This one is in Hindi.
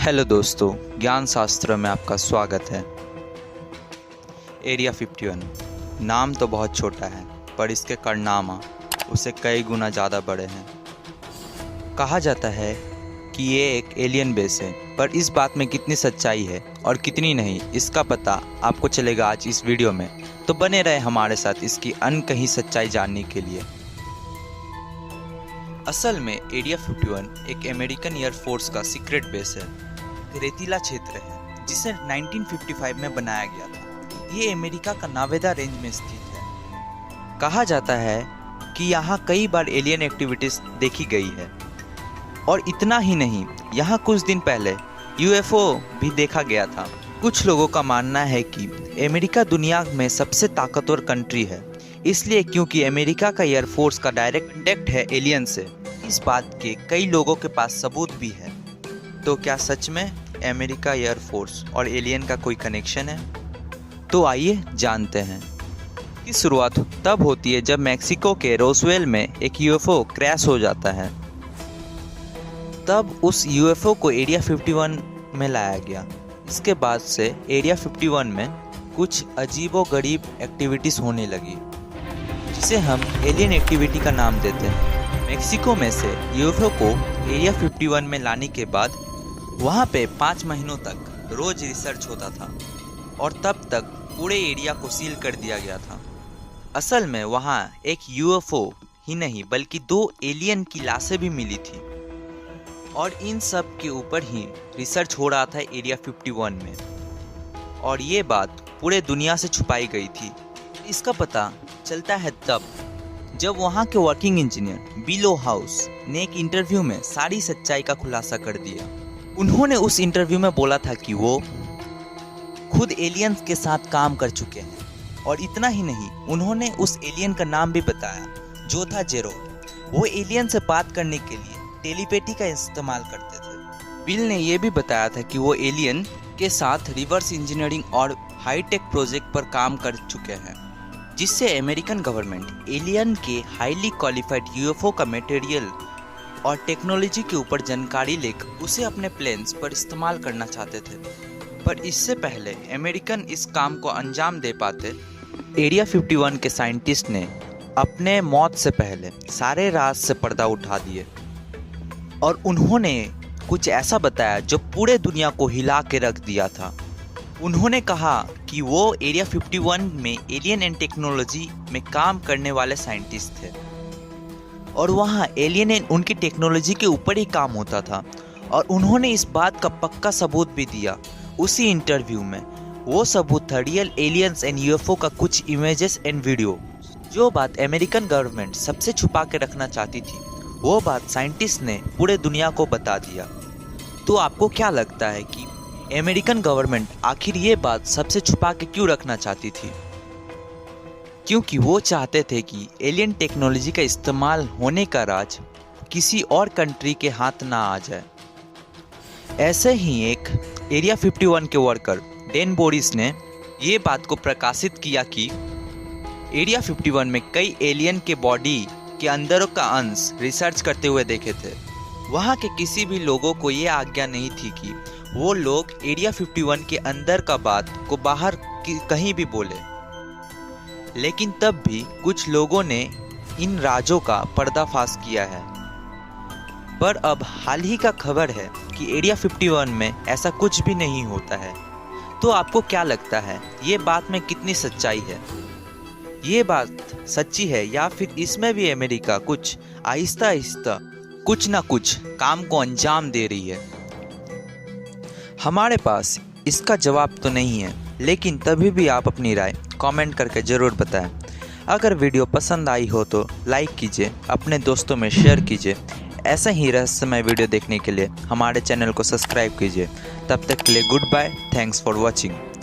हेलो दोस्तों, ज्ञान शास्त्र में आपका स्वागत है। एरिया 51 नाम तो बहुत छोटा है, पर इसके कारनामा उससे कई गुना ज़्यादा बड़े हैं। कहा जाता है कि ये एक एलियन बेस है, पर इस बात में कितनी सच्चाई है और कितनी नहीं, इसका पता आपको चलेगा आज इस वीडियो में। तो बने रहे हमारे साथ इसकी अनकही सच्चाई जानने के लिए। असल में एरिया 51 एक अमेरिकन एयरफोर्स का सीक्रेट बेस है, रेतीला क्षेत्र है जिसे 1955 में बनाया गया था। ये अमेरिका का नावेदा रेंज में स्थित है। कहा जाता है कि यहाँ कई बार एलियन एक्टिविटीज देखी गई है, और इतना ही नहीं, यहाँ कुछ दिन पहले यूएफओ भी देखा गया था। कुछ लोगों का मानना है कि अमेरिका दुनिया में सबसे ताकतवर कंट्री है, इसलिए क्योंकि अमेरिका का एयरफोर्स का डायरेक्ट कॉन्टैक्ट है एलियन से। इस बात के कई लोगों के पास सबूत भी है। तो क्या सच में अमेरिका एयरफोर्स और एलियन का कोई कनेक्शन है? तो आइए जानते हैं। इसकी शुरुआत तब होती है जब मैक्सिको के रोसवेल में एक यूएफओ क्रैश हो जाता है। तब उस यूएफओ को एरिया 51 में लाया गया। इसके बाद से एरिया 51 में कुछ अजीबोगरीब एक्टिविटीज़ होने लगी, जिसे हम एलियन एक्टिविटी का नाम देते हैं। मैक्सिको में से यूएफओ को एरिया 51 में लाने के बाद वहाँ पे 5 महीनों तक रोज रिसर्च होता था, और तब तक पूरे एरिया को सील कर दिया गया था। असल में वहाँ एक यूएफओ ही नहीं बल्कि 2 एलियन की लाशें भी मिली थी, और इन सब के ऊपर ही रिसर्च हो रहा था एरिया 51 में, और ये बात पूरे दुनिया से छुपाई गई थी। इसका पता चलता है तब जब वहाँ के वर्किंग इंजीनियर बिलो हाउस ने एक इंटरव्यू में सारी सच्चाई का खुलासा कर दिया। उन्होंने उस इंटरव्यू में बोला था कि वो खुद एलियंस के साथ काम कर चुके हैं, और इतना ही नहीं, उन्होंने उस एलियन का नाम भी बताया, जो था जेरो। वो एलियन से बात करने के लिए टेलीपैथी का इस्तेमाल करते थे। बिल ने यह भी बताया था कि वो एलियन के साथ रिवर्स इंजीनियरिंग और हाईटेक प्रोजेक्ट पर काम कर चुके हैं, जिससे अमेरिकन गवर्नमेंट एलियन के हाईली क्वालिफाइड यूएफओ का मटेरियल और टेक्नोलॉजी के ऊपर जानकारी लेकर उसे अपने प्लेन्स पर इस्तेमाल करना चाहते थे। पर इससे पहले अमेरिकन इस काम को अंजाम दे पाते, एरिया 51 के साइंटिस्ट ने अपने मौत से पहले सारे राज से पर्दा उठा दिए, और उन्होंने कुछ ऐसा बताया जो पूरे दुनिया को हिला के रख दिया था। उन्होंने कहा कि वो एरिया 51 में एलियन एंड टेक्नोलॉजी में काम करने वाले साइंटिस्ट थे, और वहाँ एलियन एंड उनकी टेक्नोलॉजी के ऊपर ही काम होता था। और उन्होंने इस बात का पक्का सबूत भी दिया उसी इंटरव्यू में। वो सबूत था रियल एलियंस एंड यूएफओ का कुछ इमेजेस एंड वीडियो। जो बात अमेरिकन गवर्नमेंट सबसे छुपा के रखना चाहती थी, वो बात साइंटिस्ट ने पूरे दुनिया को बता दिया। तो आपको क्या लगता है कि अमेरिकन गवर्नमेंट आखिर ये बात सबसे छुपा के क्यों रखना चाहती थी? क्योंकि वो चाहते थे कि एलियन टेक्नोलॉजी का इस्तेमाल होने का राज किसी और कंट्री के हाथ ना आ जाए। ऐसे ही एक एरिया 51 के वर्कर डेन बोरिस ने ये बात को प्रकाशित किया कि एरिया 51 में कई एलियन के बॉडी के अंदरों का अंश रिसर्च करते हुए देखे थे। वहाँ के किसी भी लोगों को ये आज्ञा नहीं थी कि वो लोग एरिया 51 के अंदर का बात को बाहर कहीं भी बोले, लेकिन तब भी कुछ लोगों ने इन राजों का पर्दाफाश किया है। पर अब हाल ही का खबर है कि एरिया 51 में ऐसा कुछ भी नहीं होता है। तो आपको क्या लगता है, ये बात में कितनी सच्चाई है? ये बात सच्ची है या फिर इसमें भी अमेरिका कुछ आहिस्ता आहिस्ता कुछ ना कुछ काम को अंजाम दे रही है? हमारे पास इसका जवाब तो नहीं है, लेकिन तभी भी आप अपनी राय कमेंट करके ज़रूर बताएं। अगर वीडियो पसंद आई हो तो लाइक कीजिए, अपने दोस्तों में शेयर कीजिए। ऐसे ही रहस्यमय वीडियो देखने के लिए हमारे चैनल को सब्सक्राइब कीजिए। तब तक के लिए goodbye, thanks for watching.